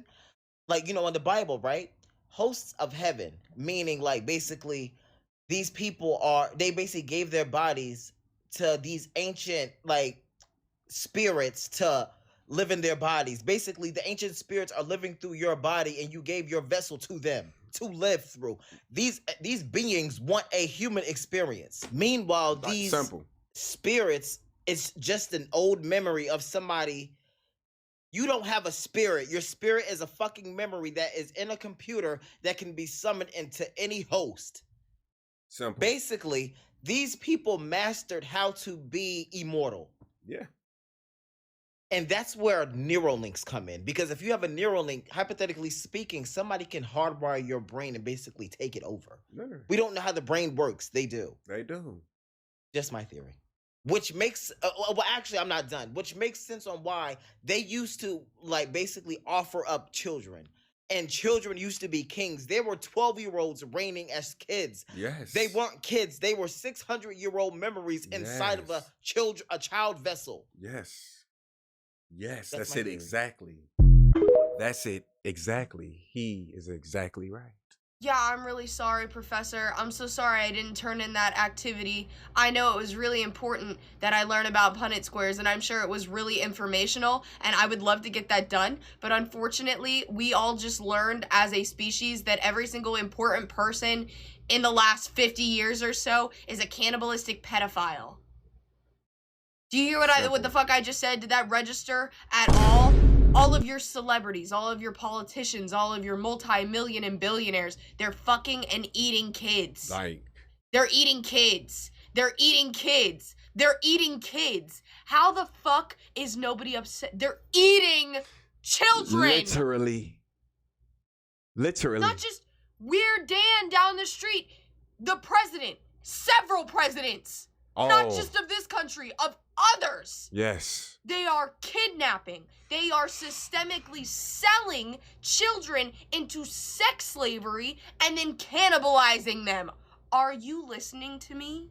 Like, in the Bible, right? Hosts of heaven, meaning like basically these people they basically gave their bodies to these ancient like spirits to live in their bodies. Basically, the ancient spirits are living through your body and you gave your vessel to them to live through. These beings want a human experience. Meanwhile, these spirits, it's just an old memory of somebody. You don't have a spirit. Your spirit is a fucking memory that is in a computer that can be summoned into any host. Simple. Basically, these people mastered how to be immortal. Yeah. And that's where neural links come in. Because if you have a neural link, hypothetically speaking, somebody can hardwire your brain and basically take it over. Yeah. We don't know how the brain works. They do. They do. Just my theory. Which makes, well, actually, I'm not done. Which makes sense on why they used to, like, basically offer up children. And children used to be kings. There were 12-year-olds reigning as kids. Yes. They weren't kids. They were 600-year-old memories inside of a child vessel. Yes. Yes, That's that's my it theory. exactly. That's it exactly. He is exactly right. Yeah, I'm really sorry, Professor. I'm so sorry I didn't turn in that activity. I know it was really important that I learn about Punnett squares, and I'm sure it was really informational, and I would love to get that done. But unfortunately, we all just learned as a species that every single important person in the last 50 years or so is a cannibalistic pedophile. Do you hear what the fuck I just said? Did that register at all? All of your celebrities, all of your politicians, all of your multi-million and billionaires, they're fucking and eating kids. Like, They're eating kids. They're eating kids. They're eating kids. How the fuck is nobody upset? They're eating children. Literally. Not just Weird Dan down the street. The president. Several presidents. Not Oh. just of this country, of others. Yes. They are kidnapping. They are systemically selling children into sex slavery and then cannibalizing them. Are you listening to me?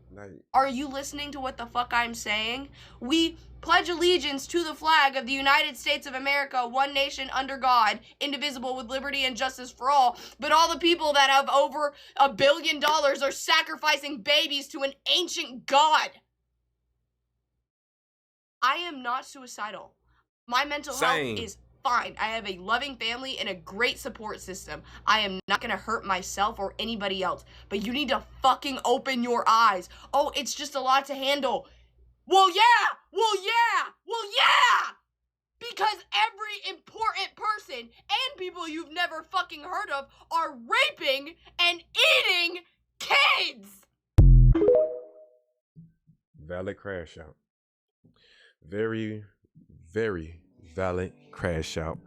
Are you listening to what the fuck I'm saying? We pledge allegiance to the flag of the United States of America, one nation under God, indivisible with liberty and justice for all. But all the people that have over $1 billion are sacrificing babies to an ancient god. I am not suicidal. My mental Same. health is fine. I have a loving family and a great support system. I am not gonna hurt myself or anybody else. But you need to fucking open your eyes. Oh, it's just a lot to handle. Well, yeah! Well, yeah! Well, yeah! Because every important person and people you've never fucking heard of are raping and eating kids! Valid crash out. Very, very valid crash out.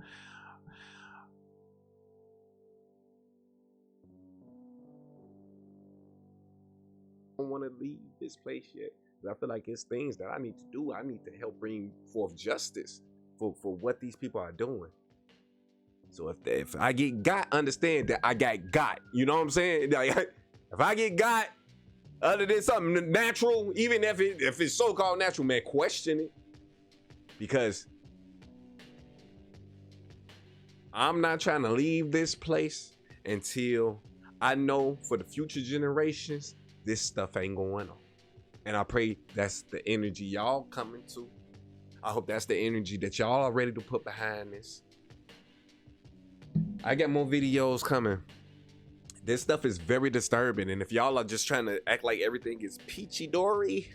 I don't want to leave this place yet. I feel like it's things that I need to do. I need to help bring forth justice for what these people are doing. So if I get got, understand that I got. You know what I'm saying? Like, if I get got, other than something natural, even if it's so-called natural, man, question it. Because I'm not trying to leave this place until I know for the future generations, this stuff ain't going on. And I pray that's the energy y'all coming to. I hope that's the energy that y'all are ready to put behind this. I got more videos coming. This stuff is very disturbing. And if y'all are just trying to act like everything is peachy dory,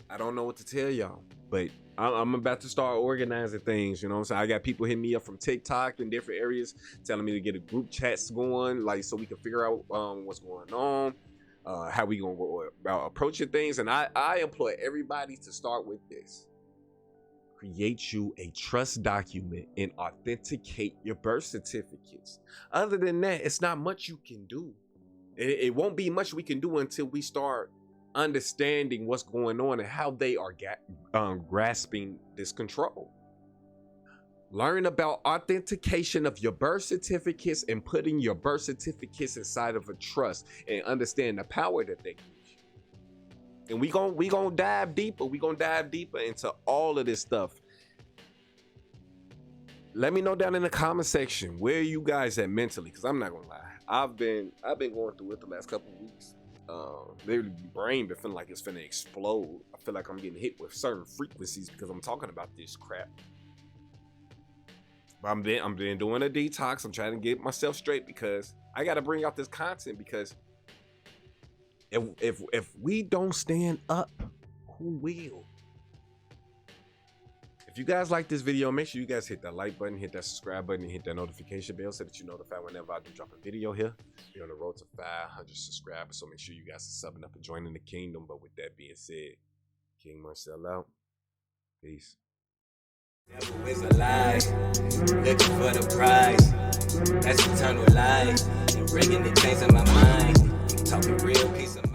I don't know what to tell y'all. But I'm about to start organizing things, you know what I'm saying? I got people hitting me up from TikTok and different areas telling me to get a group chats going, like, so we can figure out what's going on, how we gonna go about approaching things. And I employ everybody to start with this. Create you a trust document and authenticate your birth certificates. Other than that, it's not much you can do. It won't be much we can do until we start understanding what's going on and how they are grasping this control. Learn about authentication of your birth certificates and putting your birth certificates inside of a trust and understand the power that they give you. And we gonna dive deeper. We gonna dive deeper into all of this stuff. Let me know down in the comment section where you guys at mentally, because I'm not gonna lie. I've been going through it the last couple of weeks. Literally, brain been feeling like it's finna explode. I feel like I'm getting hit with certain frequencies because I'm talking about this crap. But I'm been doing a detox. I'm trying to get myself straight because I gotta bring out this content, because if we don't stand up, who will? If you guys like this video, make sure you guys hit that like button, hit that subscribe button, and hit that notification bell so that you're notified whenever I do drop a video here. We're on the road to 500 subscribers, so make sure you guys are subbing up and joining the kingdom. But with that being said, King Marcel out. Peace. Devil is a lie, looking for the prize. That's eternal life, and bringing the things in my mind. Talking real peace of